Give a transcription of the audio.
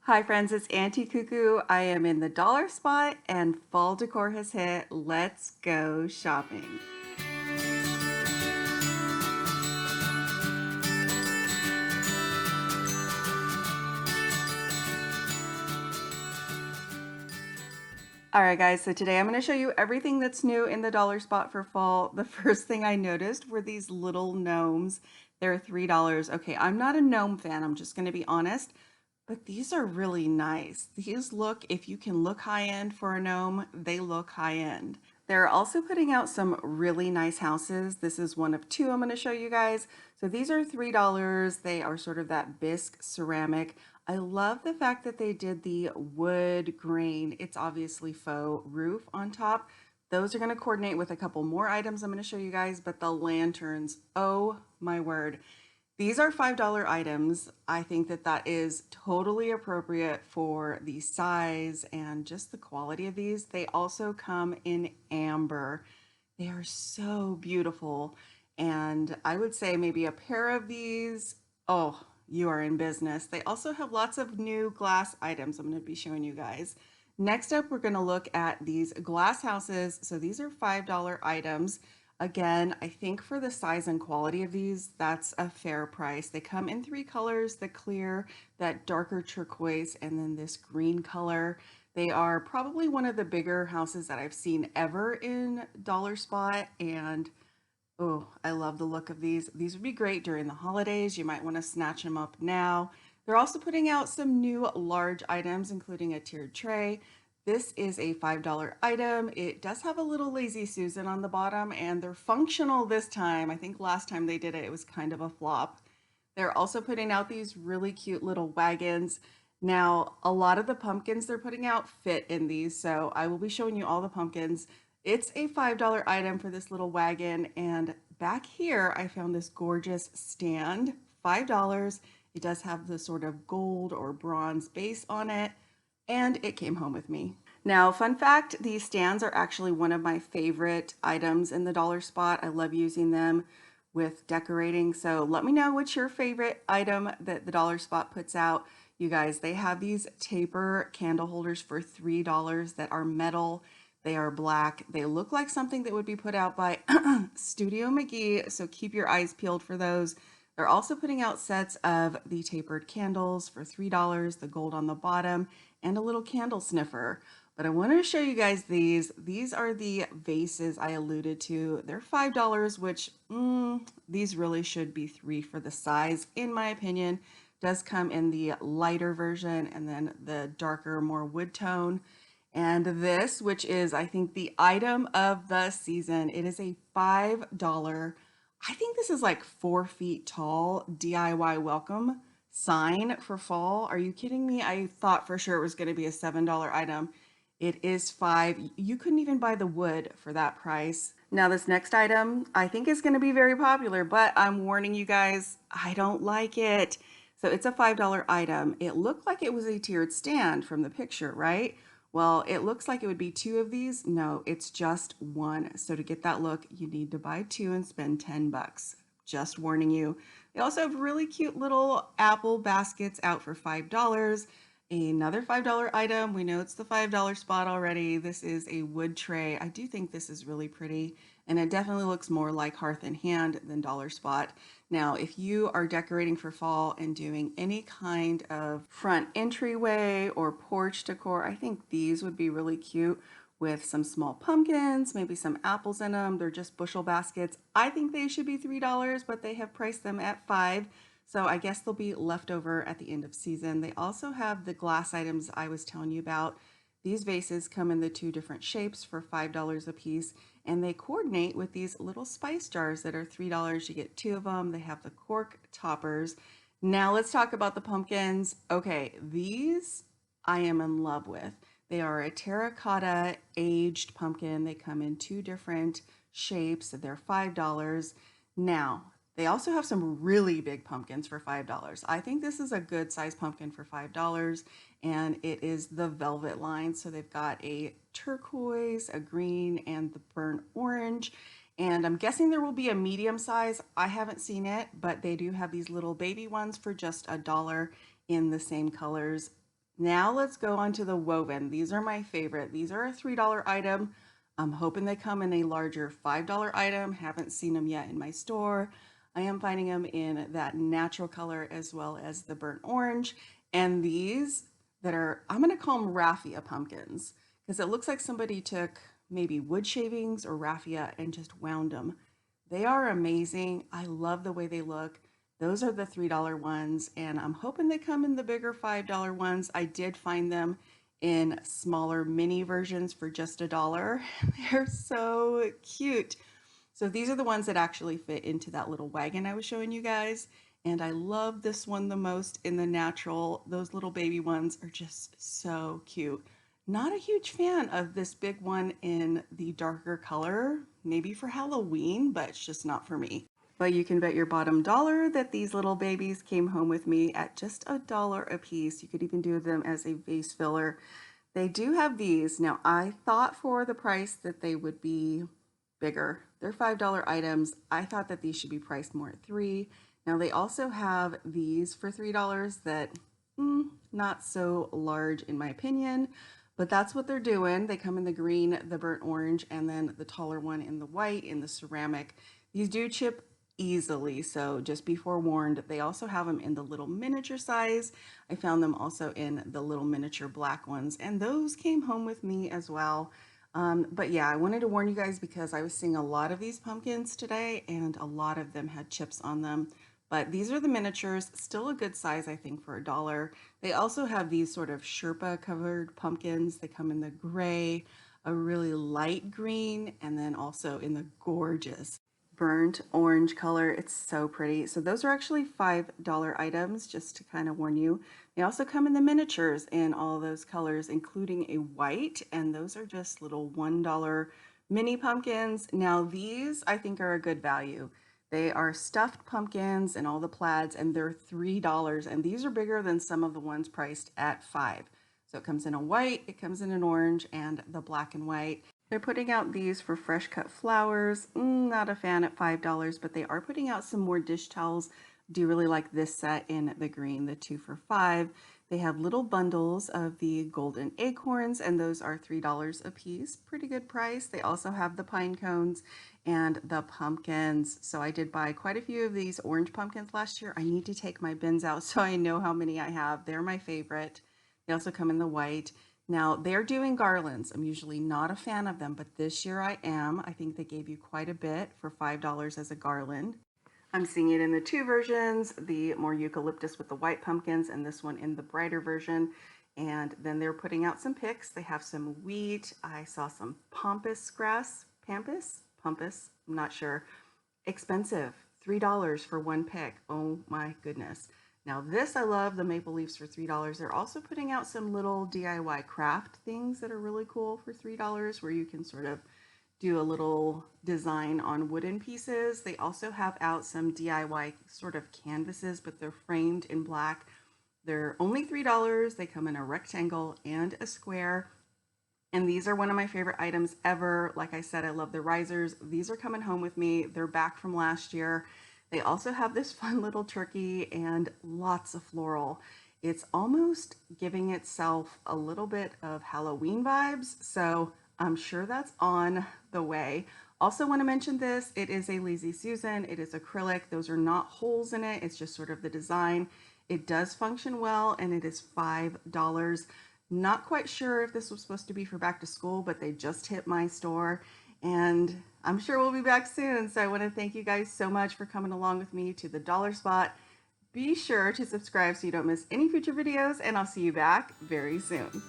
Hi friends, it's Auntie Cuckoo. I am in the dollar spot and fall decor has hit. Let's go shopping. All right guys, so today I'm going to show you everything that's new in the dollar spot for fall. The first thing I noticed were these little gnomes. They're $3. Okay, I'm not a gnome fan, I'm just going to be honest. But these are really nice. These look, if you can look high end for a gnome, they look high end. They're also putting out some really nice houses. This is one of two I'm going to show you guys. So these are $3. They are sort of that bisque ceramic. I love the fact that they did the wood grain. It's obviously faux roof on top. Those are going to coordinate with a couple more items I'm going to show you guys, but the lanterns, oh my word. These are $5 items. I think that that is totally appropriate for the size and just the quality of these. They also come in amber. They are so beautiful. And I would say maybe a pair of these, oh, you are in business. They also have lots of new glass items I'm going to be showing you guys. Next up, we're going to look at these glass houses. So these are $5 items. Again, I think for the size and quality of these, that's a fair price. They come in three colors, the clear, that darker turquoise, and then this green color. They are probably one of the bigger houses that I've seen ever in Dollar Spot, and oh, I love the look of these. These would be great during the holidays. You might want to snatch them up now. They're also putting out some new large items, including a tiered tray. This is a $5 item. It does have a little Lazy Susan on the bottom, and they're functional this time. I think last time they did it, it was kind of a flop. They're also putting out these really cute little wagons. Now, a lot of the pumpkins they're putting out fit in these, so I will be showing you all the pumpkins. It's a $5 item for this little wagon, and back here I found this gorgeous stand, $5. It does have the sort of gold or bronze base on it, and it came home with me. Now, fun fact, these stands are actually one of my favorite items in the dollar spot. I love using them with decorating. So let me know what's your favorite item that the dollar spot puts out. You guys, they have these taper candle holders for $3 that are metal. They are black. They look like something that would be put out by Studio McGee, so keep your eyes peeled for those. They're also putting out sets of the tapered candles for $3, the gold on the bottom, and a little candle sniffer. But I want to show you guys these. These are the vases I alluded to. They're $5, which these really should be $3 for the size, in my opinion. Does come in the lighter version and then the darker, more wood tone. And this, which is, I think, the item of the season, it is a $5. I think this is like 4 feet tall DIY welcome sign for fall. Are you kidding me? I thought for sure it was going to be a $7 item. It is 5. You couldn't even buy the wood for that price. Now this next item I think is going to be very popular, but I'm warning you guys, I don't like it. So it's a $5 item. It looked like it was a tiered stand from the picture, right? Well, it looks like it would be two of these. No, it's just one. So to get that look, you need to buy two and spend 10 bucks. Just warning you. They also have really cute little apple baskets out for $5. Another $5 item. We know it's the $5 spot already. This is a wood tray. I do think this is really pretty, and it definitely looks more like Hearth and Hand than Dollar Spot. Now, if you are decorating for fall and doing any kind of front entryway or porch decor, I think these would be really cute with some small pumpkins, maybe some apples in them. They're just bushel baskets. I think they should be $3, but they have priced them at $5. So I guess they'll be left over at the end of season. They also have the glass items I was telling you about. These vases come in the two different shapes for $5 a piece, and they coordinate with these little spice jars that are $3. You get two of them. They have the cork toppers. Now let's talk about the pumpkins. Okay, these I am in love with. They are a terracotta aged pumpkin. They come in two different shapes. They're $5. Now, they also have some really big pumpkins for $5. I think this is a good size pumpkin for $5, and it is the velvet line. So they've got a turquoise, a green, and the burnt orange. And I'm guessing there will be a medium size. I haven't seen it, but they do have these little baby ones for just $1 in the same colors. Now let's go on to the woven. These are my favorite. These are a $3 item. I'm hoping they come in a larger $5 item. Haven't seen them yet in my store. I am finding them in that natural color as well as the burnt orange. And these that are, I'm going to call them Raffia pumpkins because it looks like somebody took maybe wood shavings or raffia and just wound them. They are amazing. I love the way they look. Those are the $3 ones, and I'm hoping they come in the bigger $5 ones. I did find them in smaller mini versions for just $1. They're so cute. So these are the ones that actually fit into that little wagon I was showing you guys. And I love this one the most in the natural. Those little baby ones are just so cute. Not a huge fan of this big one in the darker color, maybe for Halloween, but it's just not for me. But you can bet your bottom dollar that these little babies came home with me at just $1 a piece. You could even do them as a vase filler. They do have these. Now, I thought for the price that they would be bigger. They're $5 items. I thought that these should be priced more at $3. Now, they also have these for $3 that not so large in my opinion, but that's what they're doing. They come in the green, the burnt orange, and then the taller one in the white, in the ceramic. These do chip easily, so just be forewarned. They also have them in the little miniature size. I found them also in the little miniature black ones, and those came home with me as well. But yeah, I wanted to warn you guys because I was seeing a lot of these pumpkins today and a lot of them had chips on them. But these are the miniatures, still a good size, I think, for $1. They also have these sort of Sherpa covered pumpkins. They come in the gray, a really light green, and then also in the gorgeous burnt orange color. It's so pretty. So those are actually $5 items, just to kind of warn you. They also come in the miniatures in all those colors, including a white, and those are just little $1 mini pumpkins. Now these I think are a good value. They are stuffed pumpkins and all the plaids, and they're $3, and these are bigger than some of the ones priced at $5. So it comes in a white, it comes in an orange, and the black and white. They're putting out these for fresh cut flowers. Not a fan at $5, but they are putting out some more dish towels. Do really like this set in the green, the 2 for $5. They have little bundles of the golden acorns, and those are $3 a piece. Pretty good price. They also have the pine cones and the pumpkins. So I did buy quite a few of these orange pumpkins last year. I need to take my bins out so I know how many I have. They're my favorite. They also come in the white. Now they're doing garlands. I'm usually not a fan of them, but this year I am. I think they gave you quite a bit for $5 as a garland. I'm seeing it in the two versions, the more eucalyptus with the white pumpkins and this one in the brighter version. And then they're putting out some picks. They have some wheat. I saw some pampas grass, pampas, I'm not sure. Expensive, $3 for one pick. Oh my goodness. Now this I love, the maple leaves for $3. They're also putting out some little DIY craft things that are really cool for $3 where you can sort of do a little design on wooden pieces. They also have out some DIY sort of canvases, but they're framed in black. They're only $3. They come in a rectangle and a square. And these are one of my favorite items ever. Like I said, I love the risers. These are coming home with me. They're back from last year. They also have this fun little turkey and lots of floral. It's almost giving itself a little bit of Halloween vibes, so I'm sure that's on the way. Also want to mention this, it is a Lazy Susan. It is acrylic. Those are not holes in it. It's just sort of the design. It does function well, and it is $5. Not quite sure if this was supposed to be for back to school, but they just hit my store, and I'm sure we'll be back soon. So I want to thank you guys so much for coming along with me to the dollar spot. Be sure to subscribe so you don't miss any future videos, and I'll see you back very soon.